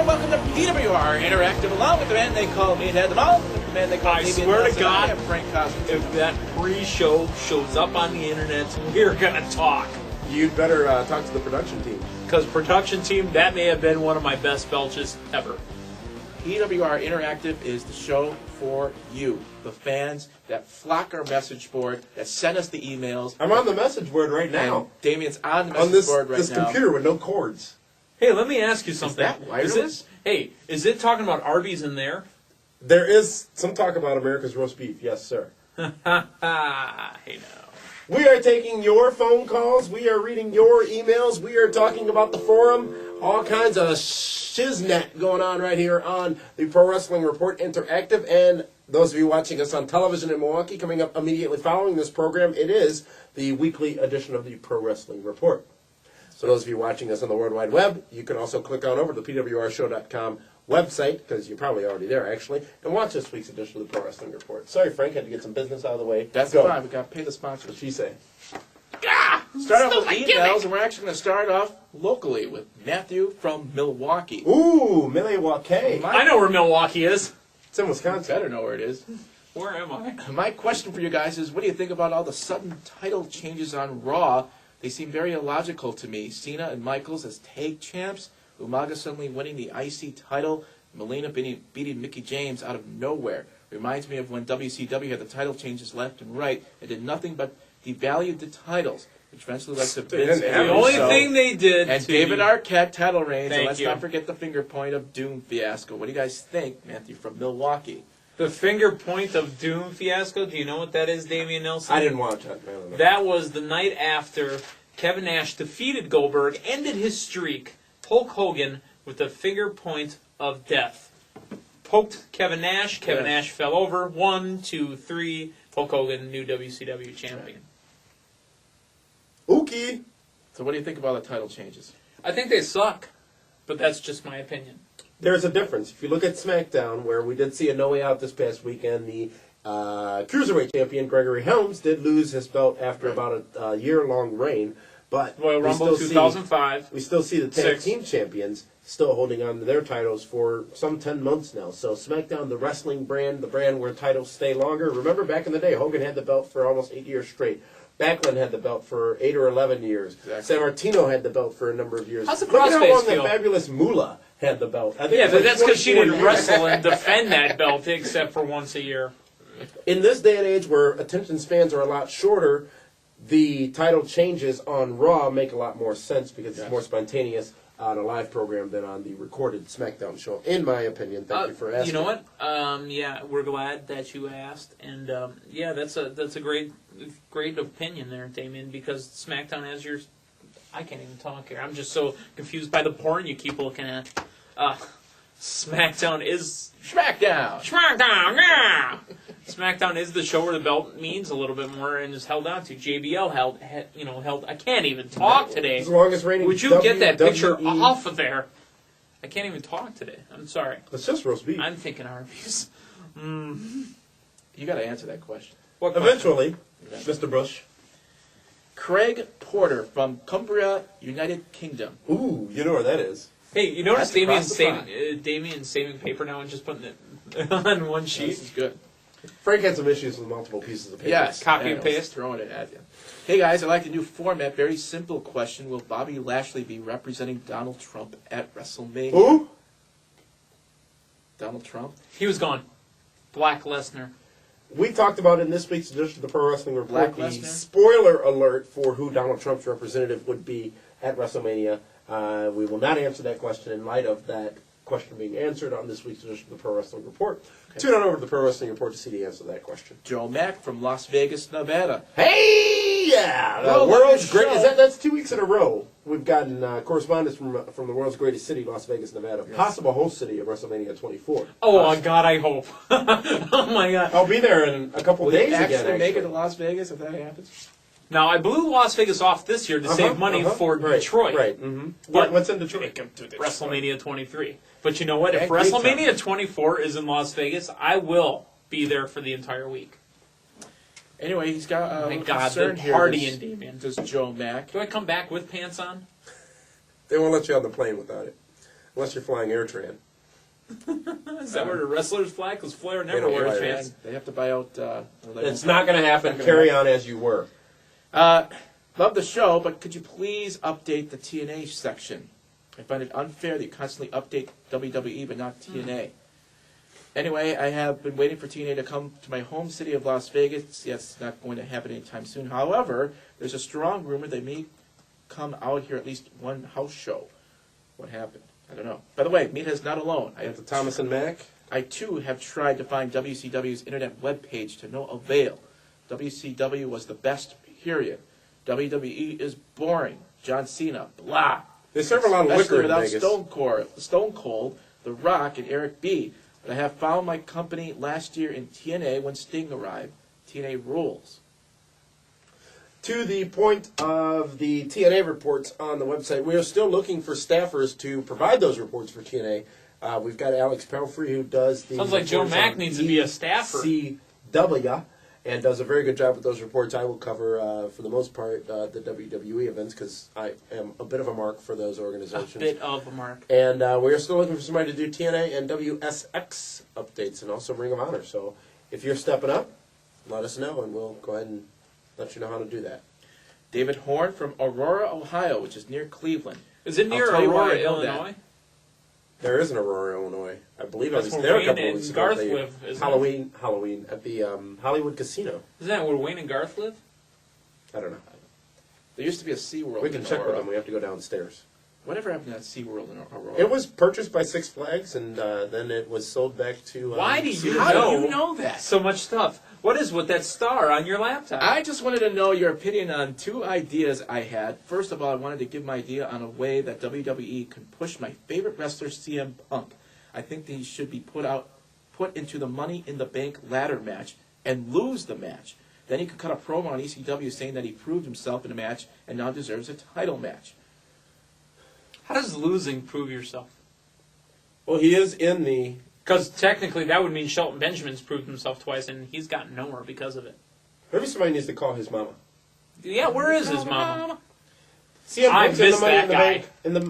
and welcome to PWR Interactive, along with the man they call Meathead, the mom, the man they call I swear to God, I am Frank Cosmo. if that pre-show shows up on the internet, we're going to talk. You'd better talk to the production team. Because production team, that may have been one of my best belches ever. PWR Interactive is the show for you, the fans that flock our message board, that send us the emails. I'm on the message board right now. And Damien's on the message board right now. This computer with no cords. Hey, let me ask you something. Is that wireless? Is it talking about Arby's in there? There is some talk about America's roast beef. Yes, sir. Hey, now. We are taking your phone calls. We are reading your emails. We are talking about the forum. All kinds of shiznet going on right here on the Pro Wrestling Report Interactive. And those of you watching us on television in Milwaukee, coming up immediately following this program, it is the weekly edition of the Pro Wrestling Report. So those of you watching us on the World Wide Web, you can also click on over to the PWRshow.com website, because you're probably already there, actually, and watch this week's edition of the Pro Wrestling Report. Sorry, Frank, had to get some business out of the way. That's fine. We've got to pay the sponsors. What'd she say? Start off with emails, and we're actually going to start off locally with Matthew from Milwaukee. Ooh, Milwaukee. I know where Milwaukee is. It's in Wisconsin. Better know where it is. Where am I? My question for you guys is, what do you think about all the sudden title changes on Raw? They seem very illogical to me. Cena and Michaels as tag champs, Umaga suddenly winning the IC title, Melina beating Mickie James out of nowhere. Reminds me of when WCW had the title changes left and right and did nothing but devalued the titles, which eventually led to Vince. The only thing they did and David Arquette title reigns. And let's you. not forget the finger point of Doom fiasco. What do you guys think, Matthew, from Milwaukee? The finger point of Doom fiasco, do you know what that is, Damian Nelson? I didn't watch that. That was the night after Kevin Nash defeated Goldberg, ended his streak, Hulk Hogan, with the finger point of death. Poked Kevin Nash. Kevin Nash fell over. 1, 2, 3. Hulk Hogan, new WCW champion. Okay. So what do you think about the title changes? I think they suck, but that's just my opinion. There's a difference. If you look at SmackDown, where we did see a no way out this past weekend, the Cruiserweight champion Gregory Helms did lose his belt after about a year-long reign. But Royal Rumble 2005. We still see the tag team champions still holding on to their titles for some 10 months now. So SmackDown, the wrestling brand, the brand where titles stay longer. Remember back in the day, Hogan had the belt for almost 8 years straight. Backlund had the belt for 8 or 11 years. Exactly. San Martino had the belt for a number of years. How's the Look at how long feel? the fabulous Moolah had the belt. But that's because she didn't wrestle and defend that belt except for once a year. In this day and age where attention spans are a lot shorter, the title changes on Raw make a lot more sense because it's more spontaneous on a live program than on the recorded SmackDown show, in my opinion. Thank you for asking. You know what? Yeah, we're glad that you asked, and that's a great opinion there, Damien. Because SmackDown has your, I can't even talk here. I'm just so confused by the porn you keep looking at. SmackDown is SmackDown, yeah. SmackDown is the show where the belt means a little bit more and is held on to. JBL held. I can't even talk today. As long as reigning. Would you get that picture off of there? I can't even talk today. I'm sorry. It's just roast beef. I'm thinking Arby's. You got to answer that question. What Eventually, Mr. Bush. Craig Porter from Cumbria, United Kingdom. Ooh, you know where that is. Hey, you notice Damien's saving paper now and just putting it on one sheet? This is good. Frank had some issues with multiple pieces of paper. Yes, copy and paste. Throwing it at you. Hey guys, I like the new format. Very simple question. Will Bobby Lashley be representing Donald Trump at WrestleMania? Who? Donald Trump? He was gone. Black Lesnar. We talked about in this week's edition of the Pro Wrestling Report the Lesnar? spoiler alert for who Donald Trump's representative would be at WrestleMania. We will not answer that question in light of that question being answered on this week's edition of the Pro Wrestling Report. Okay. Tune on over to the Pro Wrestling Report to see the answer to that question. Joe Mack from Las Vegas, Nevada. Hey, yeah, the world's greatest. That's 2 weeks in a row. We've gotten correspondence from the world's greatest city, Las Vegas, Nevada, possible host city of WrestleMania 24. Oh, God, I hope. Oh my God, I'll be there in a couple days again. Actually make it to Las Vegas if that happens? Now, I blew Las Vegas off this year to save money for Detroit. Right. Mm-hmm. But what's in Detroit? WrestleMania 23. But you know what? If WrestleMania 24 is in Las Vegas, I will be there for the entire week. Anyway, he's got oh my God, concern the here. party in Damien. Does Joe Mack? Do I come back with pants on? They won't let you on the plane without it. Unless you're flying Air Tran. Is that where the wrestlers fly? Because Flair They never don't wears fly pants. They have to buy out. It's not going to happen. Carry on as you were. Love the show, but could you please update the TNA section? I find it unfair that you constantly update WWE but not TNA. Anyway, I have been waiting for TNA to come to my home city of Las Vegas. Yes, it's not going to happen anytime soon. However, there's a strong rumor they may come out here at least one house show. What happened? I don't know. By the way, Meathead is not alone. At the Thomas and Mack? I, too, have tried to find WCW's internet webpage to no avail. WCW was the best, period. WWE is boring. John Cena, blah. They serve a lot of Especially liquor in without Vegas. Stone Cold, The Rock, and Eric B. But I have found my company last year in TNA when Sting arrived. TNA rules. To the point of the TNA reports on the website, we are still looking for staffers to provide those reports for TNA. We've got Alex Pelfrey, who does the... Sounds like Joe reports Mack on needs to be a staffer. CW, and does a very good job with those reports. I will cover, for the most part, the WWE events, because I am a bit of a mark for those organizations. A bit of a mark. And we are still looking for somebody to do TNA and WSX updates, and also Ring of Honor. So if you're stepping up, let us know, and we'll go ahead and let you know how to do that. David Horn from Aurora, Ohio, which is near Cleveland. Is it near I'll tell you why Aurora, I know that. Illinois? There is an Aurora, Illinois. I believe That's I was where there a Wayne couple of and weeks ago. Garth They- live, isn't Halloween at the Hollywood Casino. Isn't that where Wayne and Garth live? I don't know. There used to be a SeaWorld We can in check with Aurora. them. We have to go downstairs. Whatever happened to that SeaWorld in Aurora? It was purchased by Six Flags, and then it was sold back to... Why do you How know? do you know that? So much stuff. What is with that star on your laptop? I just wanted to know your opinion on two ideas I had. First of all, I wanted to give my idea on a way that WWE can push my favorite wrestler, CM Punk. I think that he should be put into the Money in the Bank ladder match and lose the match. Then he could cut a promo on ECW saying that he proved himself in a match and now deserves a title match. How does losing prove yourself? Well, he is in the... Because technically that would mean Shelton Benjamin's proved himself twice, and he's gotten nowhere because of it. Maybe somebody needs to call his mama. Yeah, where is his mama? CM I Punk's in the missed Money that in the guy. Bank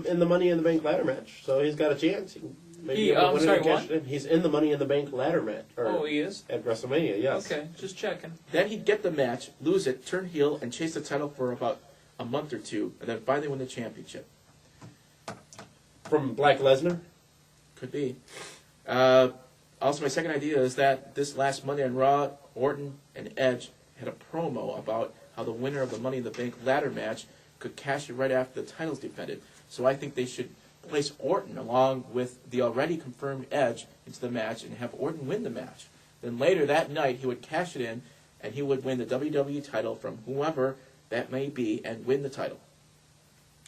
in the Money in the Bank ladder match, so he's got a chance. Maybe I'm win it sorry, and cash what? it in. He's in the Money in the Bank ladder match. Oh, he is? At WrestleMania, yes. Okay, just checking. Then he'd get the match, lose it, turn heel, and chase the title for about a month or two, and then finally win the championship. From Black Lesnar? Could be. Also, my second idea is that this last Monday on Raw, Orton and Edge had a promo about how the winner of the Money in the Bank ladder match could cash it right after the title's defended. So I think they should place Orton along with the already confirmed Edge into the match and have Orton win the match. Then later that night, he would cash it in, and he would win the WWE title from whoever that may be and win the title.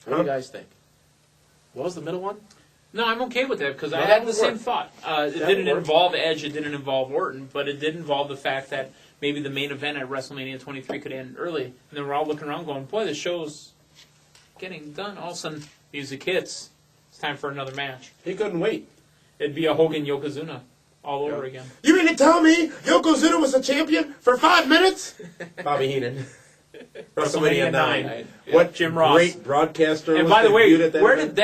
What do you guys think? What was the middle one? No, I'm okay with that because I No, had that the would same work. thought. It That didn't would work. involve Edge, it didn't involve Orton, but it did involve the fact that maybe the main event at WrestleMania 23 could end early. And then we're all looking around going, boy, the show's getting done. All of a sudden, music hits. It's time for another match. He couldn't wait. It'd be a Hogan-Yokozuna all over again. You mean to tell me Yokozuna was a champion for 5 minutes? Bobby Heenan. WrestleMania 9. Right. What Jim Ross. great broadcaster And was by the way, debuted at that where event?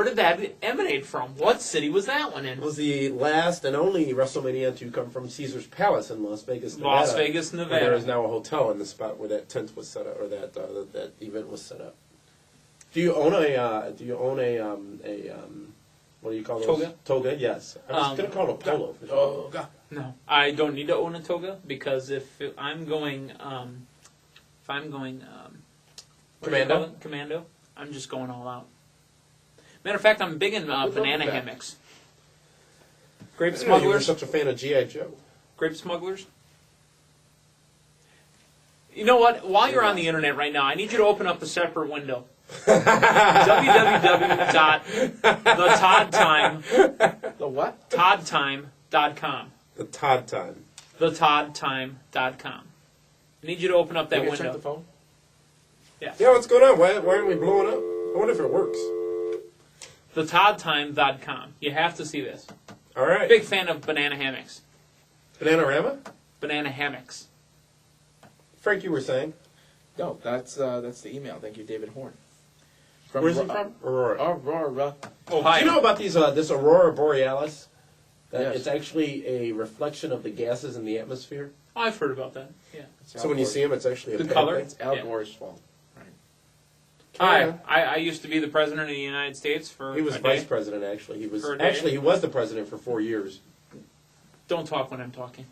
did that emanate from? What city was that one in? It was the last and only WrestleMania to come from Caesar's Palace in Las Vegas, Nevada. Las Vegas, Where Nevada. there is now a hotel in the spot where that tent was set up, or that that event was set up. Do you own a what do you call those? Toga? Toga, yes. I was going to call it a polo. Oh, God. No, I don't need to own a toga because if I'm going, what do you Commando? call it? Commando, I'm just going all out. Matter of fact, I'm big in banana that. hammocks. Grape I didn't know you were smugglers. such a fan of G.I. Joe. Grape smugglers. You know what? While you're on the internet right now, I need you to open up a separate window. www.thetoddtime.com. The what? Toddtime.com. The Todd time. Thetoddtime.com. I need you to open up that Maybe check window. the phone? Yeah, what's going on? Why aren't we blowing up? I wonder if it works. Thetoddtime.com. You have to see this. All right. Big fan of banana hammocks. Bananarama? Banana hammocks. Frank, you were saying? No, that's the email. Thank you, David Horn. From Where's he from? Aurora. Aurora. Ohio. Do you know about these this Aurora Borealis? That Yes. It's actually a reflection of the gases in the atmosphere. Oh, I've heard about that. Yeah. So when you see them, it's actually a The pale color? thing. It's Al Yeah. Gore's fault. Hi. I used to be the president of the United States for He was a vice day. president, actually. He was For a day? he was the president for 4 years. Don't talk when I'm talking.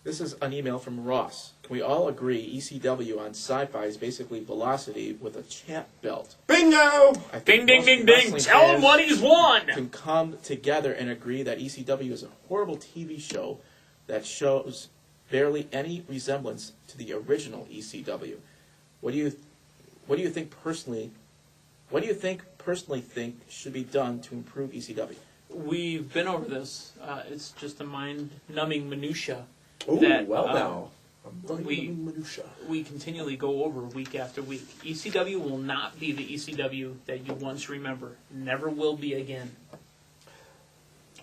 This is an email from Ross. Can we all agree ECW on Sci-Fi is basically Velocity with a champ belt? Bingo! I think Ding, ding, most ding, ding. wrestling Tell him fans what he's won. can come together and agree that ECW is a horrible TV show that shows barely any resemblance to the original ECW. What do you think personally? What do you personally think should be done to improve ECW? We've been over this. It's just a mind-numbing minutia Ooh, that well now. we- Minutia. we continually go over week after week. ECW will not be the ECW that you once remember. Never will be again.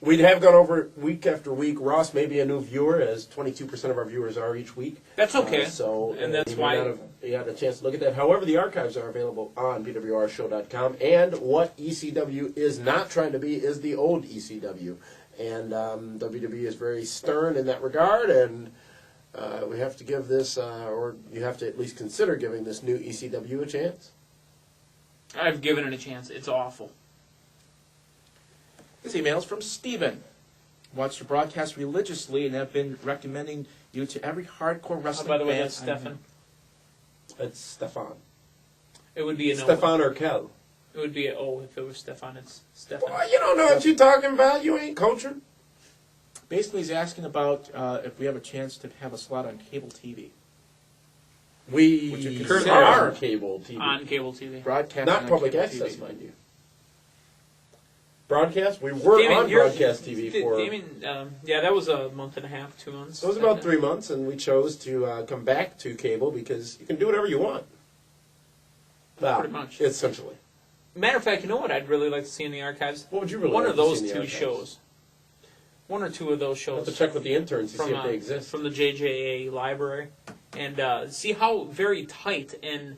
We have gone over it week after week. Ross may be a new viewer, as 22% of our viewers are each week. That's okay. And that's you may why- not have had a chance to look at that. However, the archives are available on pwrshow.com. And what ECW is not trying to be is the old ECW. And WWE is very stern in that regard. And we have to give this, or you have to at least consider giving this new ECW a chance. I've given it a chance. It's awful. This email is from Steven. Watch the broadcast religiously and have been recommending you to every hardcore Oh, wrestling by the way, fan. that's Stefan. It's Stefan. It would be a no. Stefan Urkel. It would be a O if it was Stefan. It's Stefan. Boy, you don't know what you're talking about. You ain't cultured. Basically, he's asking about if we have a chance to have a slot on cable TV. We Would you consider- are cable TV. On cable TV. Broadcast Not on public cable access, TV. mind you. Broadcast? We were Damien, on you're- broadcast TV for... Damien, yeah, that was a month and a half, 2 months. It was about 3 months, and we chose to come back to cable because you can do whatever you want. Well, Pretty much. essentially. Matter of fact, you know what I'd really like to see in the archives? What would you really One like of to those see in the two archives? shows. One or two of those I'll have shows to check with the interns to see if they exist. from the JJA library and see how very tight and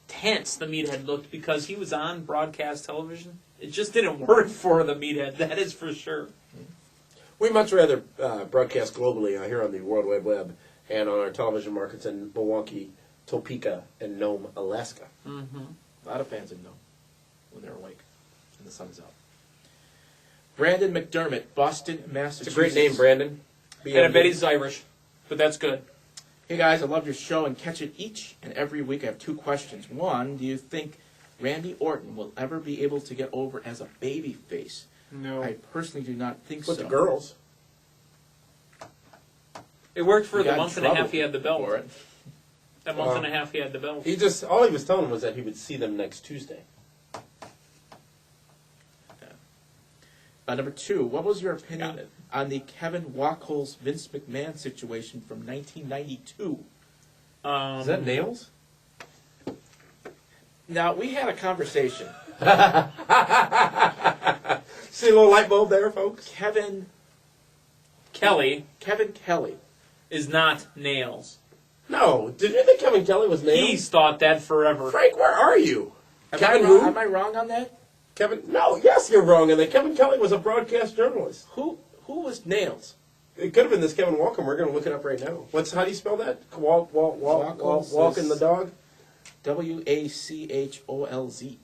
tense the Meathead looked because he was on broadcast television. It just didn't work for the Meathead, that is for sure. We'd much rather broadcast globally here on the World Wide Web and on our television markets in Milwaukee, Topeka, and Nome, Alaska. Mm-hmm. A lot of fans didn't know when they're awake and the sun's out. Brandon McDermott, Boston, Massachusetts. It's a great name, Brandon. And I bet he's Irish, but that's good. Hey guys, I love your show and catch it each and every week. I have two questions. One, do you think Randy Orton will ever be able to get over as a baby face? No. I personally do not think With so. the girls. It worked for He the got in month and a half trouble he had the belt. for it. That month and a half he had the belt. All he was telling was that he would see them next Tuesday. Number two, what was your Got opinion it. on the Kevin Wacholz Vince McMahon situation from 1992? Is that nails? Now, we had a conversation. See a little light bulb there, folks? Kevin Kelly Kelly. is not Nails. No. Did you think Kevin Kelly was nails? He's thought that forever. Frank, where are you? Kevin wrong, who? am I wrong on that? Kevin? No, yes, you're wrong. And that Kevin Kelly was a broadcast journalist. Who was Nails? It could have been this Kevin Walken. We're going to look it up right now. How do you spell that? Walking the dog? Wacholz.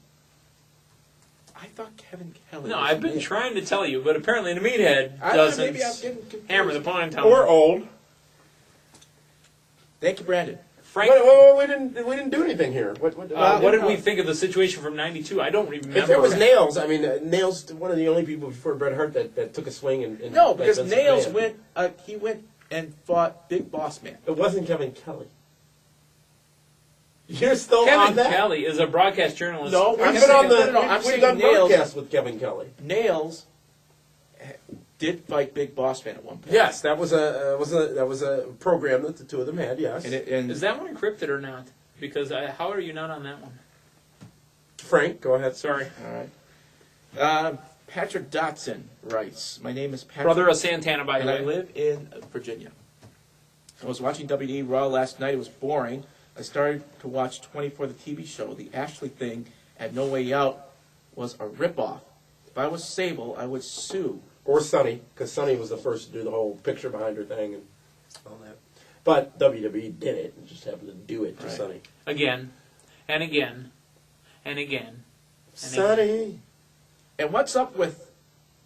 I thought Kevin Kelly. No, was I've been Nails. trying to tell you, but apparently the Meathead I doesn't maybe I'm getting confused. hammer the point on Or old. Thank you, Brandon. Frank, We didn't do anything here. What did we think of the situation from '92? I don't remember. If it was Nails, I mean, Nails, one of the only people before Bret Hart that took a swing and No, because Vince Nails McMahon. he went and fought Big Boss Man. It wasn't Kevin Kelly. You're still on Kevin that? Kelly is a broadcast journalist. No, We've I'm been saying- on the. no, I'm we've saying done Nails. broadcasts with Kevin Kelly. Nails did fight Big Boss Man at one point. Yes, that was a program that the two of them had. Yes, And Is that one encrypted or not? Because how are you not on that one? Frank, go ahead. Sorry. all right. Patrick Dotson writes, "My name is Patrick, Brother of Santana, by and the I way. live in Virginia. I was watching WWE Raw last night. It was boring. I started to watch 24, the TV show. The Ashley thing at No Way Out was a ripoff. If I was Sable, I would sue. Or Sunny, because Sunny was the first to do the whole picture behind her thing and all that. But WWE did it and just happened to do it to Right. Sunny. Again, and again, and again. Sunny. And what's up with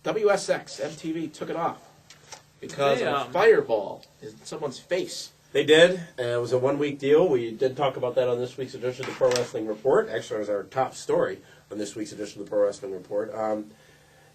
WSX? MTV took it off because They, of a fireball in someone's face. They did. It was a 1-week deal. We did talk about that on this week's edition of the Pro Wrestling Report. Actually, it was our top story on this week's edition of the Pro Wrestling Report.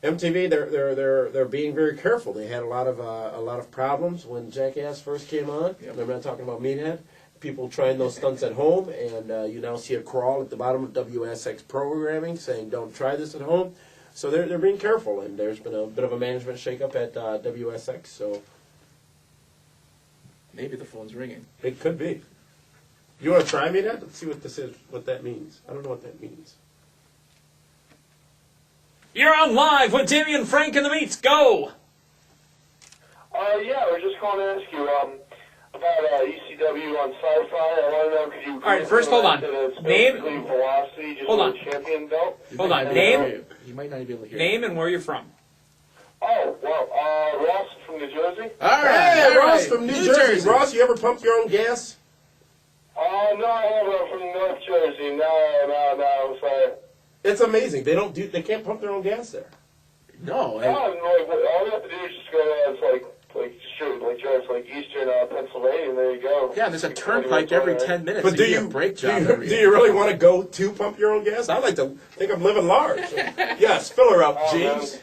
MTV, they're being very careful. They had a lot of problems when Jackass first came on. Yep. Remember I'm talking about Meathead? People trying those stunts at home, and you now see a crawl at the bottom of WSX programming saying don't try this at home. So they're being careful, and there's been a bit of a management shakeup at WSX. So Maybe the phone's ringing. it could be. You want to try Meathead? Let's see what this is. What that means. I don't know what that means. You're on live with Damian Frank and the Meats. Go! Yeah, I was just calling to ask you about ECW on Sci-Fi. I want to know because you. All right, first, hold on. It's Name- basically Velocity, just Hold a on. champion belt. Hold on. He might not Name- hear you. He might not be able to hear you. Name and where you're from. Oh, well, Ross from New Jersey. All right, Hey, all Ross right. from New Jersey. Ross, you ever pump your own gas? No, I haven't. I'm from North Jersey. No, I'm sorry. It's amazing. They can't pump their own gas there. No, No, all you have to do is just go drive to eastern Pennsylvania, and there you go. yeah, there's a turnpike every 10 minutes. But so do get you a brake do job you, every do you really want to go to pump your own gas? I like to think I'm living large. Yes, fill her up, James.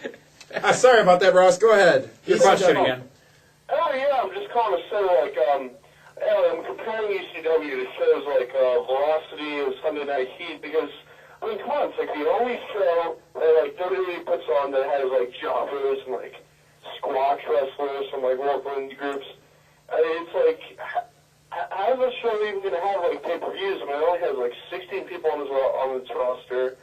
Sorry about that, Ross. Go ahead. Your question again. Oh yeah, I'm just calling to say I'm comparing ECW to shows like Velocity and Sunday Night Heat because I mean, come on, it's like the only show that WWE puts on that has jobbers and squash wrestlers from local indie groups. It's how is this show even going to have pay-per-views? I mean, it only has 16 people on its roster.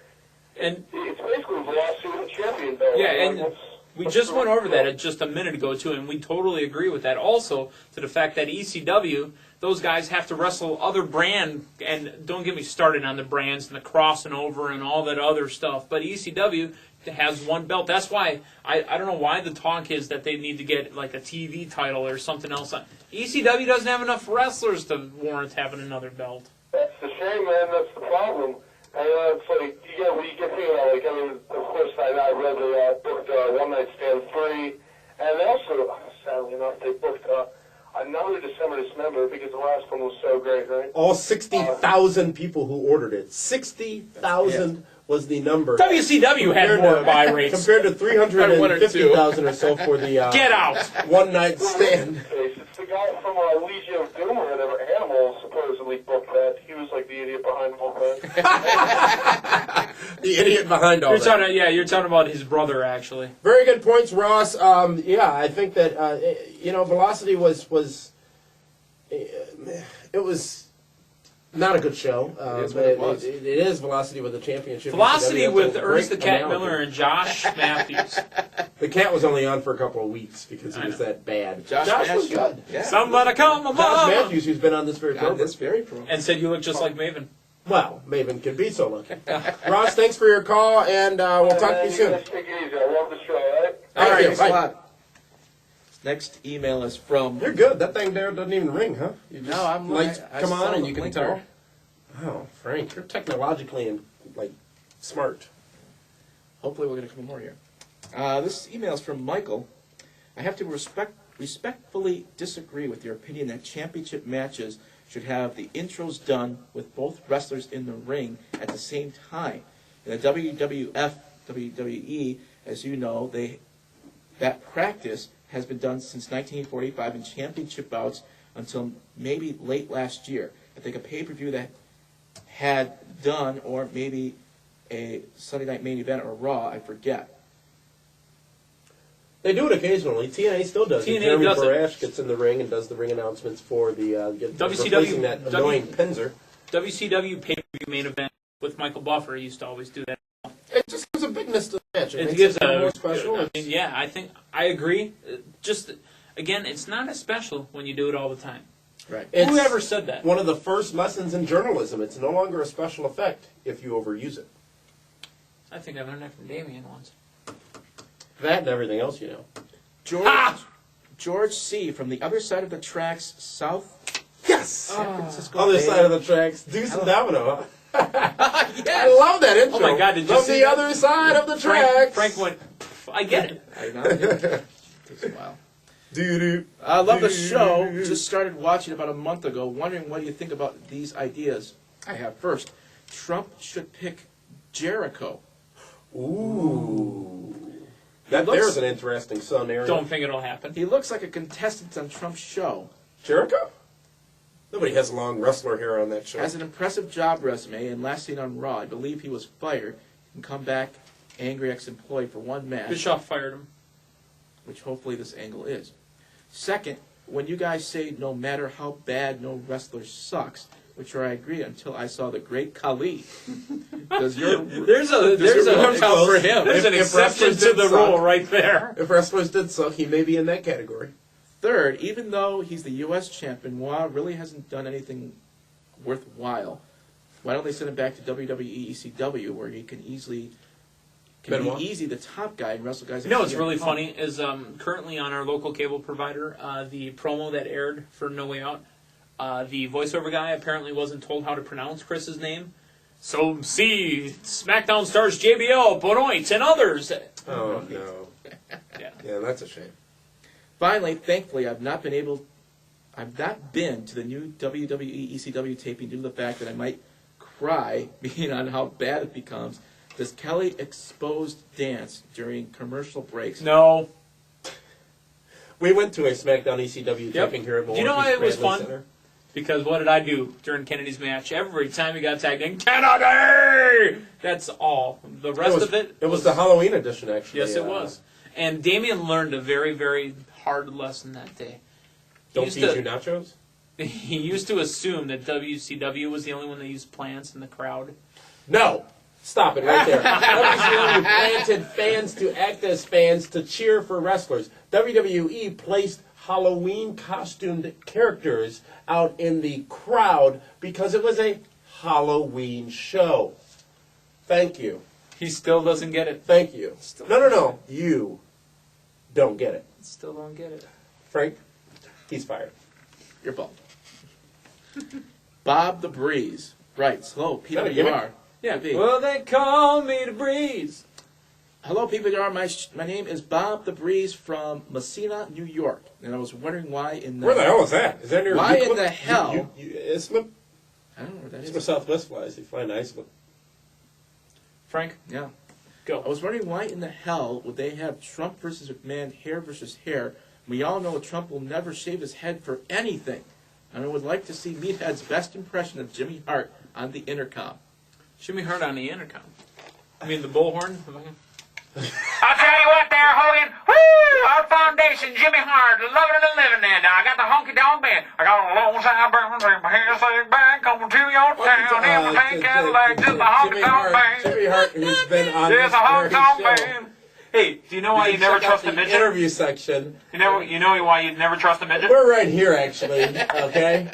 And It's basically Velocity with a champion belt. Yeah, I mean, and we just went over that just a minute ago, too, and we totally agree with that. Also, to the fact that ECW, those guys have to wrestle other brand, and don't get me started on the brands and the crossing over and all that other stuff, but ECW has one belt. That's why, I don't know why the talk is that they need to get a TV title or something else. ECW doesn't have enough wrestlers to warrant having another belt. That's the shame, man. That's the problem. And it's you get thinking about, of course, I read they booked One Night Stand 3, and they also, sadly enough, they booked another December Dismember because the last one was so great, right? All 60,000 people who ordered it. 60,000 was the number. WCW had Compared more to- buy rates. Compared to 350,000 or so for the Get out! One Night Stand. It's the guy from Legion of Doom or whatever, Animal, supposedly booked that. He was the idiot behind the whole thing. The idiot behind all You're that. talking, you're talking about his brother, actually. Very good points, Ross. I think that Velocity was it was not a good show. It is what it was. It is Velocity with the championship. Velocity That's with a Ernest the great Cat analogy. Miller and Josh Matthews. The Cat was only on for a couple of weeks because he I was know. that bad. Josh was Matthews. good. Yeah. Somebody come Josh along! Matthews, who's been on this very On program. this very pro. And said you look just like Maven. Well, Maven can be so lucky. Ross, thanks for your call, and we'll talk to you soon. Guys take it easy. I love the show, all right? All right, Thanks bye. a lot. Next email is from. You're good. That thing there doesn't even ring, huh? You just No, I'm lights I come saw on and the you can blinker. tell. Oh, Frank, you're technologically and smart. Hopefully we're going to come more here. This email is from Michael. I have to respectfully disagree with your opinion that championship matches should have the intros done with both wrestlers in the ring at the same time. In the WWF, WWE, as you know, that practice has been done since 1945 in championship bouts until maybe late last year. I think a pay-per-view that had done, or maybe a Sunday Night Main Event or Raw, I forget. They do it occasionally. TNA still does it. TNA Jeremy does it. Borash gets in the ring and does the ring announcements for the WCW replacing that annoying Pinzer. WCW pay-per-view main event with Michael Buffer used to always do that. It just gives a bigness to the match. It makes gives it more a special. I mean, yeah, I agree. Just again, it's not as special when you do it all the time. Right. It's Whoever said that? one of the first lessons in journalism. It's no longer a special effect if you overuse it. I think I learned that from Damien once. That and everything else, you know. George C. from the other side of the tracks, South Yes! San Francisco. Other Bay. side of the tracks. Deuce and Domino, huh? Yes! I love that intro. Oh my God, did you From see the that? other side of the tracks. Frank went, I get it. I know. It takes a while. Doo-doo. I love the show. Just started watching about a month ago. Wondering what do you think about these ideas I have. First, Trump should pick Jericho. Ooh. That looks- there's an interesting scenario. Don't think it'll happen. He looks like a contestant on Trump's show. Jericho? Nobody has long wrestler hair on that show. Has an impressive job resume, and last seen on Raw, I believe he was fired and come back angry ex-employee for one match, Bischoff fired him. which hopefully this angle is. Second, when you guys say no matter how bad no wrestler sucks, which I agree until I saw the great Khali. Does your There's your rule count for him? There's an If exception wrestlers to did the suck. rule right there. If wrestlers did so, he may be in that category. Third, even though he's the U.S. champion, Benoit really hasn't done anything worthwhile. Why don't they send him back to WWE ECW, where he can be easy the top guy and wrestle guys? You know what's like really CM Punk? funny is currently on our local cable provider, the promo that aired for No Way Out, the voiceover guy apparently wasn't told how to pronounce Chris's name. So see SmackDown stars JBL, Benoit, and others. Oh, no. Yeah. Yeah, that's a shame. Finally, thankfully, I've not been to the new WWE ECW taping due to the fact that I might cry being on how bad it becomes. Does Kelly exposed dance during commercial breaks? No. We went to a SmackDown ECW taping here at Do you know Milwaukee's why it was Bradley fun? Center. Because what did I do during Kennedy's match? Every time he got tagged in, Kennedy! That's all. The rest of it... It was the Halloween edition, actually. Yes, it was. And Damien learned a very, very hard lesson that day. Don't feed you nachos? He used to assume that WCW was the only one that used plants in the crowd. No! Stop it right there. WCW planted fans to act as fans to cheer for wrestlers. WWE placed Halloween costumed characters out in the crowd because it was a Halloween show. Thank you. He still doesn't get it. Thank you. No. You don't get it. Still don't get it. Frank, he's fired. Your fault. Bob the Breeze writes, hello, that a gimmick? PWR. Yeah, B. Well, they call me the Breeze. Hello, PWR. My name is Bob the Breeze from Messina, New York. And I was wondering why in the... Where the hell is that? Is that near Why in Euclid? the hell? Islip? I don't know where that That's where is. Southwest flies. They fly in Iceland. Frank, Yeah. go. I was wondering why in the hell would they have Trump versus McMahon, hair versus hair? We all know Trump will never shave his head for anything. And I would like to see Meathead's best impression of Jimmy Hart on the intercom. Jimmy Hart on the intercom. I mean, the bullhorn. I'll tell you what there, Hogan. Woo! Our foundation, Jimmy Hart, loving and living there. Now, I got the honky tonk band. I got a long side burn, my hair slick back, coming to your town. Everything Cadillac, just a honky tonk band. Jimmy Hart, who's been on There's this a honky very tonk show. band. Hey, do you know why you never Check out trust a the midget? interview section. You know why you never trust a midget? We're right here, actually. Okay.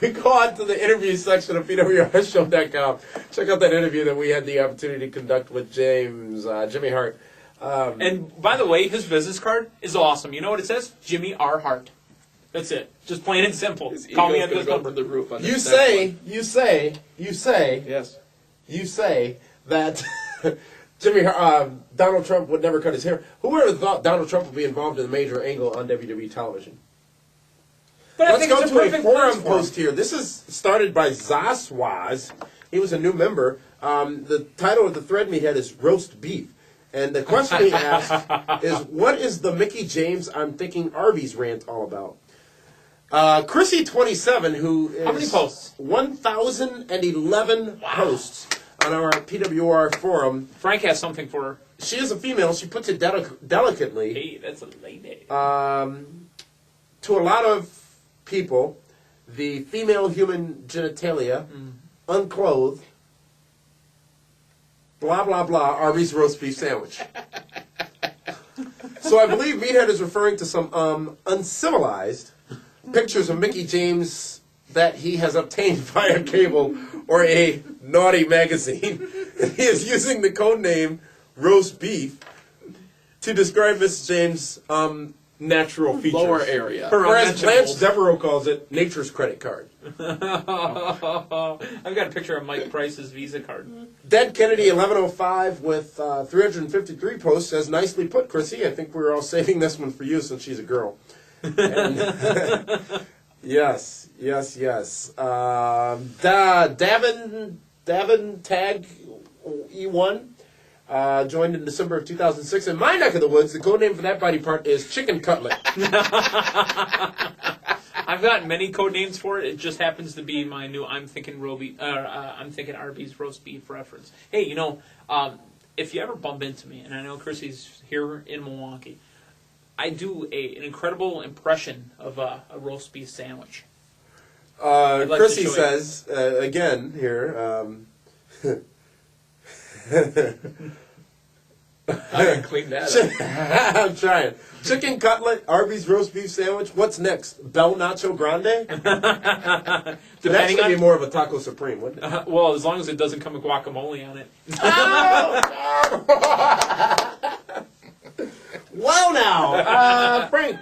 We go on to the interview section of PWRshow.com. Check out that interview that we had the opportunity to conduct with Jimmy Hart. And by the way, his business card is awesome. You know what it says? Jimmy R. Hart. That's it. Just plain and simple. His Call me ego's at gonna this go number. through the roof on You this say Yes. that Donald Trump would never cut his hair. Who would have thought Donald Trump would be involved in a major angle on WWE television? But I Let's think go it's a to a perfect forum platform. post here. This is started by Zaswaz. He was a new member. The title of the thread we had is Roast Beef. And the question he asked is, what is the Mickey James I'm Thinking Arby's rant all about? Chrissy27, who is... How many posts? 1,011 posts on our PWR forum. Frank has something for her. She is a female. She puts it delicately. Hey, that's a lady. To a lot of people, the female human genitalia, unclothed, blah, blah, blah, Arby's roast beef sandwich. So I believe Meathead is referring to some uncivilized pictures of Mickey James that he has obtained via cable or a naughty magazine. He is using the code name roast beef to describe Mrs. James' natural features. Lower area. Or as Blanche Unmentionables. Devereaux calls it, nature's credit card. I've got a picture of Mike Price's Visa card. Dead Kennedy 1105 with 353 posts says, nicely put, Chrissy. I think we're all saving this one for you since she's a girl. And, yes. Davin Tag E1 joined in December of 2006. In my neck of the woods, the code name for that body part is chicken cutlet. I've got many code names for it. It just happens to be my new I'm thinking Arby's roast beef reference. Hey, if you ever bump into me, and I know Chrissy's here in Milwaukee, I do an incredible impression of a roast beef sandwich. Like Chrissy to show says, again here, I gotta clean that up. I'm trying. Chicken cutlet, Arby's roast beef sandwich. What's next? Bel Nacho Grande? That Depending should be on, more of a taco supreme, wouldn't it? well, as long as it doesn't come with guacamole on it. Well, now, Frank,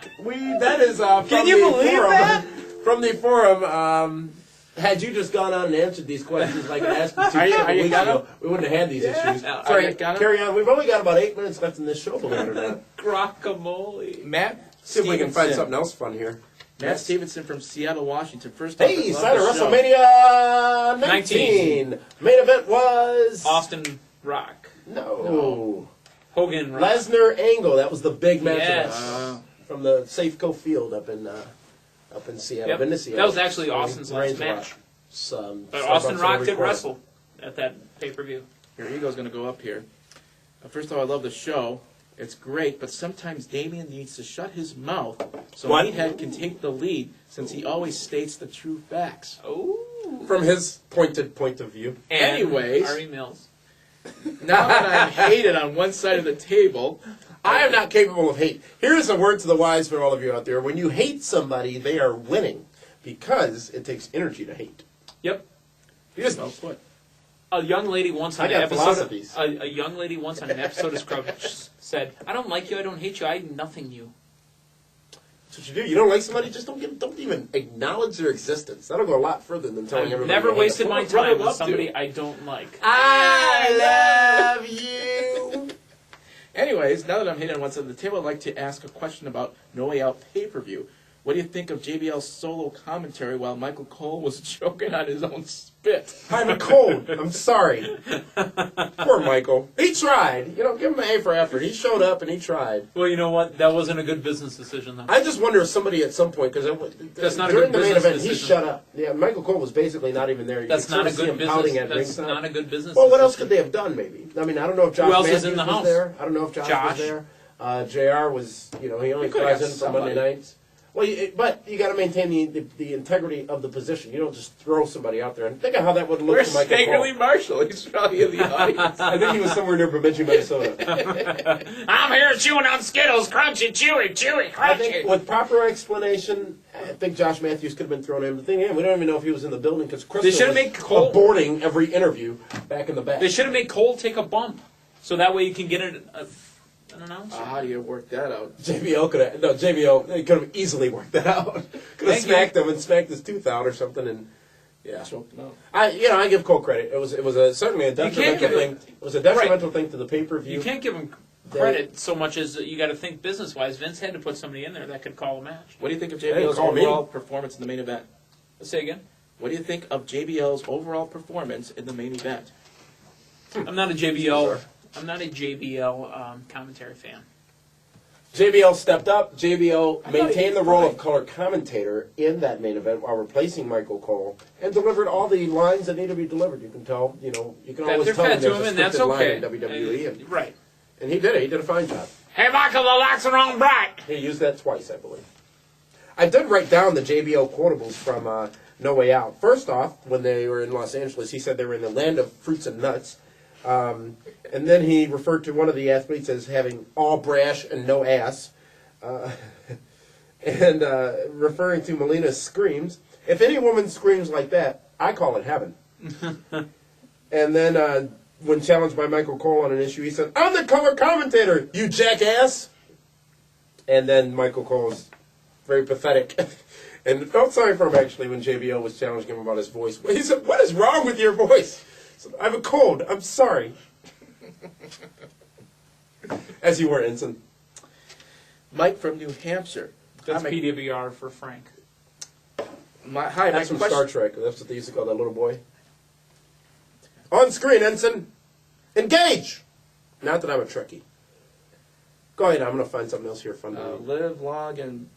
that is from Can you the believe forum. that? From the forum. Had you just gone on and answered these questions like I asked you Are you weeks got ago, we wouldn't have had these issues. Are Sorry, you got 'em? carry on. We've only got about 8 minutes left in this show, believe it or not. Guacamole. Matt See if we can find Stevenson. something else fun here. Matt Stevenson from Seattle, Washington. First off, Hey, I love sign of the show. WrestleMania 19. Main event was... Austin Rock. No. Hogan Rock. Lesnar Angle. That was the big match Yes. from the Safeco Field up in Seattle. Yep. Been to Seattle. That was actually Austin's last Rains a lot. match. But Starbucks Austin in Rock every did corner. wrestle at that pay-per-view. Your ego's going to go up here. First of all, I love the show. It's great, but sometimes Damien needs to shut his mouth so What? Meathead can take the lead since he always states the true facts. Oh. From his pointed point of view. And Anyways. our emails. Now that I'm hated on one side of the table, I am not capable of hate. Here's a word to the wise for all of you out there. When you hate somebody, they are winning because it takes energy to hate. Yep. You just well put. A young lady once on I an got episode. philosophies. A young lady once on an episode of Scrubs said, "I don't like you. I don't hate you. I nothing you." That's what you do. You don't like somebody, just don't even acknowledge their existence. That'll go a lot further than telling I've everybody. never you hate wasted them. my Well, brother, time with love somebody to. I don't like. I love you. Anyways, now that I'm hitting on one side of the table, I'd like to ask a question about No Way Out pay-per-view. What do you think of JBL's solo commentary while Michael Cole was choking on his own spit? I'm cold. I'm sorry. Poor Michael. He tried. Give him an A for effort. He showed up and he tried. Well, you know what? That wasn't a good business decision, though. I just wonder if somebody at some point, because That's not a during good the main business event, he decision. shut up. Yeah, Michael Cole was basically not even there. You That's could not a sort of see good him pouting business. at That's ringside. not a good business. Well, what else could decision. they have done? Maybe. I mean, I don't know if Josh Who else is Matthews in the was house? there. I don't know if Josh Josh. was there. JR was. He only could flies have got in for Monday somebody. nights. Well, but you got to maintain the integrity of the position. You don't just throw somebody out there. And think of how that would look Where's to Michael Staggerly Cole. Marshall? He's probably in the audience. I think he was somewhere near Bemidji, Minnesota. I'm here chewing on Skittles, crunchy, chewy, chewy, I think crunchy. with proper explanation, I think Josh Matthews could have been thrown in. The thing is, we don't even know if he was in the building because Chris They should was have made Cole- aborting every interview back in the back. They should have made Cole take a bump, so that way you can get an announcer. How do you work that out? JBL, they could have easily worked that out. Could have Thank smacked him and smacked his tooth out or something, and yeah. Choked him out. I give Cole credit. It was certainly a detrimental give thing. him- It was a detrimental thing to the pay-per-view. You can't give him credit so much as you got to think business-wise. Vince had to put somebody in there that could call a match. What do you think of Hey, JBL's call me. overall performance in the main event? Say again. What do you think of JBL's overall performance in the main event? I'm not a JBL. I'm not a JBL commentary fan. JBL stepped up. JBL I thought he maintained the did role fine. of color commentator in that main event while replacing Michael Cole and delivered all the lines that need to be delivered. You can tell, you can always They're tell when fed to there's him, a and that's scripted line okay. in WWE, Right. and he did it. He did a fine job. Hey, Michael, the lights are on bright. He used that twice, I believe. I did write down the JBL quotables from No Way Out. First off, when they were in Los Angeles, he said they were in the land of fruits and nuts. And then he referred to one of the athletes as having all brash and no ass. And referring to Melina's screams. If any woman screams like that, I call it heaven. And then when challenged by Michael Cole on an issue, he said, "I'm the color commentator, you jackass." And then Michael Cole was very pathetic. And felt sorry for him, actually, when JBL was challenging him about his voice. He said, "What is wrong with your voice?" He said, "I have a cold. I'm sorry." As you were, Ensign. Mike from New Hampshire. That's Hi, Mike. PWR for Frank. Hi, That's Mike. from Star Trek. That's what they used to call that little boy. On screen, Ensign. Engage! Not that I'm a Trekkie. Go ahead. I'm going to find something else here fun to read. Live, log, and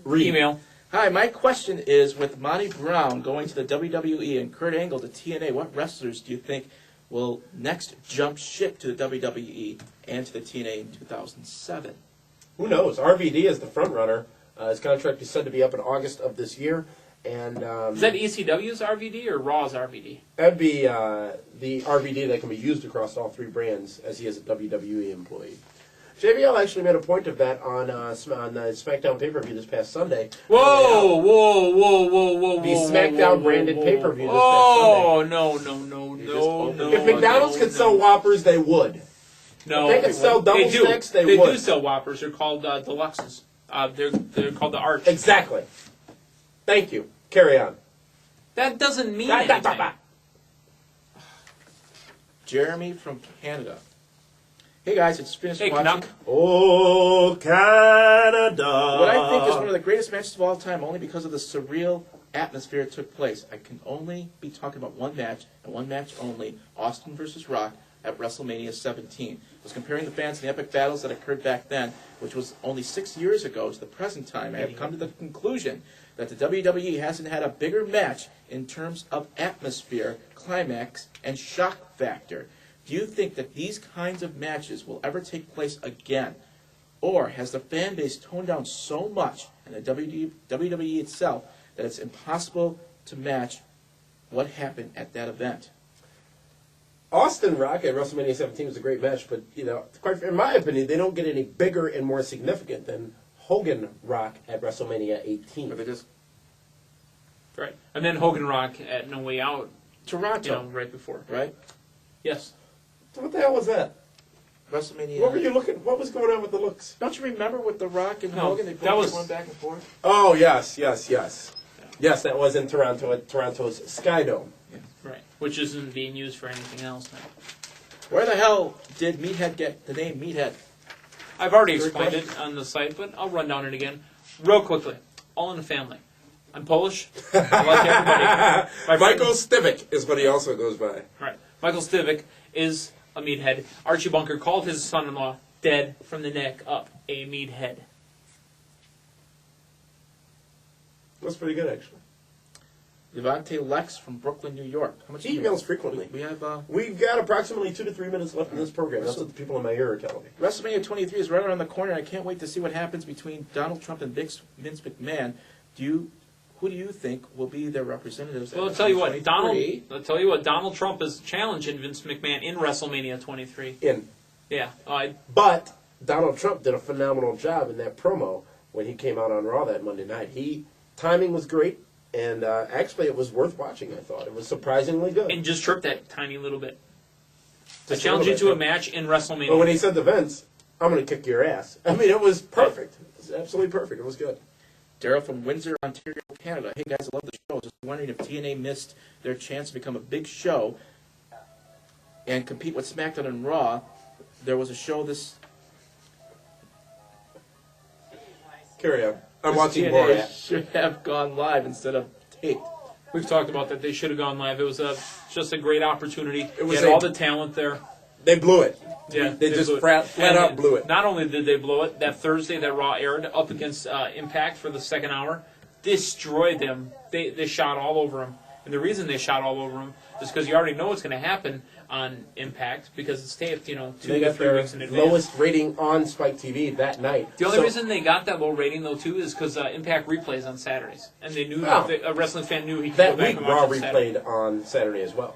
Read. Email. Hi, my question is, with Monty Brown going to the WWE and Kurt Angle to TNA, what wrestlers do you think will next jump ship to the WWE and to the TNA in 2007? Who knows? RVD is the front runner. His contract is said to be up in August of this year. And Is that ECW's RVD or Raw's RVD? that'd be the RVD that can be used across all three brands, as he is a WWE employee. JBL actually made a point of that on the SmackDown pay-per-view this past Sunday. Whoa. The SmackDown branded pay-per-view this past Oh, no. Sunday. If McDonald's could sell Whoppers, they would. No. If they could sell double do. sticks, they They would. do sell Whoppers. They're called Deluxes. They're called the Arch. Exactly. Thank you. Carry on. That doesn't mean anything. Jeremy from Canada. Hey guys, it's finished Hey, watching. Canuck. Oh, Canada. What I think is one of the greatest matches of all time, only because of the surreal atmosphere it took place. I can only be talking about one match, and one match only, Austin versus Rock at WrestleMania 17. I was comparing the fans and the epic battles that occurred back then, which was only 6 years ago, to the present time. I have come to the conclusion that the WWE hasn't had a bigger match in terms of atmosphere, climax, and shock factor. Do you think that these kinds of matches will ever take place again? Or has the fan base toned down so much, and the WWE itself, that it's impossible to match what happened at that event? Austin Rock at WrestleMania 17 was a great match, but quite in my opinion, they don't get any bigger and more significant than Hogan Rock at WrestleMania 18. Or they just Right. And then Hogan Rock at No Way Out, Toronto, right before. right? Yes. What the hell was that? WrestleMania. What were you looking? What was going on with the looks? Don't you remember with The Rock and No, Hogan? They that both was- going back and forth. Oh yes. Yes, that was in Toronto at Toronto's Sky Dome. Right. Which isn't being used for anything else now. Where the hell did Meathead get the name Meathead? I've already Good explained it on the site, but I'll run down it again real quickly. All in the family. I'm Polish. I like everybody. My Michael Stivic is what he also goes by. Right. Michael Stivic is a meathead. Archie Bunker called his son-in-law dead from the neck up a meathead. That's pretty good, actually. Devontae Lex from Brooklyn, New York. How much He emails frequently. We have We've got approximately 2 to 3 minutes left in this program. That's what the people in my ear are telling me. WrestleMania 23 is right around the corner. I can't wait to see what happens between Donald Trump and Vince McMahon. Who do you think will be their representatives? Well, at I'll tell you what, 23? Donald Trump is challenging Vince McMahon in WrestleMania 23. Yeah. But Donald Trump did a phenomenal job in that promo when he came out on Raw that Monday night. Timing was great, and actually it was worth watching, I thought. It was surprisingly good. And just tripped that tiny little bit. To Just a challenge little you to bit, a match in WrestleMania. But when he said to Vince, "I'm going to kick your ass," I mean, it was perfect. It was absolutely perfect. It was good. Daryl from Windsor, Ontario, Canada. Hey guys, I love the show. Just wondering if TNA missed their chance to become a big show and compete with SmackDown and Raw. There was a show this Carry on. I'm this watching TNA Borat. should have gone live instead of taped. We've talked about that. They should have gone live. It was just a great opportunity. It was They had a- all the talent there. They blew it. Yeah, They just blew it. flat And out blew it. Not only did they blow it, that Thursday that Raw aired up against Impact for the second hour, destroyed them. They shot all over them. And the reason they shot all over them is because you already know what's going to happen on Impact because it's taped, 2 They to got 3 their weeks in advance. lowest rating on Spike TV that night. The only So- reason they got that low rating, though, too, is because Impact replays on Saturdays. And they knew, Oh. a wrestling fan knew he could that go back week and watch Raw on Saturday. replayed on Saturday as well.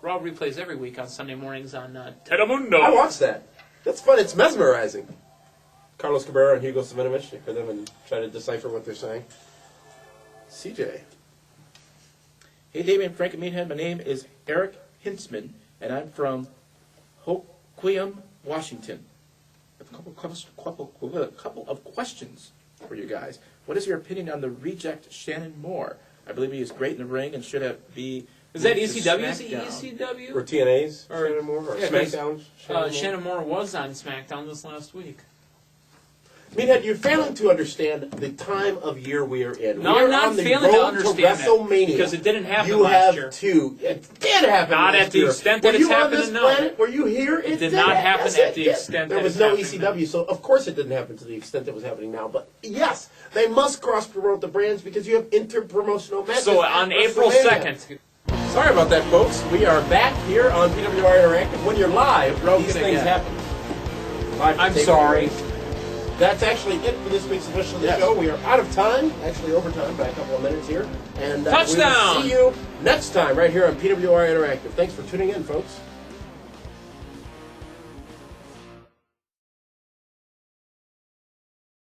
Raw replays every week on Sunday mornings on Telemundo. I watched that. That's fun. It's mesmerizing. Carlos Cabrera and Hugo Savinovich, you hear them and try to decipher what they're saying. CJ. Hey, David and Frank and Meathead. My name is Eric Hintzman And I'm from Hoquiam, Washington. A couple of questions for you guys. What is your opinion on the reject Shannon Moore? I believe he is great in the ring and should be. Is that moved to ECW? Is it SmackDown. ECW? Or TNA's Or- Shannon Moore? Or yeah, 'cause, SmackDown's Shannon Moore was on SmackDown this last week. Meathead, you're failing to understand the time of year we are in. No, we are I'm not on the failing to road understand that, WrestleMania. because it didn't happen you last have year. Two. It did happen Not last at the year. extent that Were it's you on happening this now. planet? Were you here? It did not happen Yes, at it the did. extent there that was it's no happening ECW, so of course it didn't happen to the extent that was happening now. But yes, they must cross-promote the brands because you have inter-promotional matches. So at on April WrestleMania. 2nd, Sorry about that, folks. We are back here on PWR Interactive. When you're live, Broken these things again. happen. Live I'm tape sorry. recording. That's actually it for this week's edition of the Yes. show. We are out of time, actually overtime by a couple of minutes here. And we Touchdown! will see you next time right here on PWR Interactive. Thanks for tuning in, folks.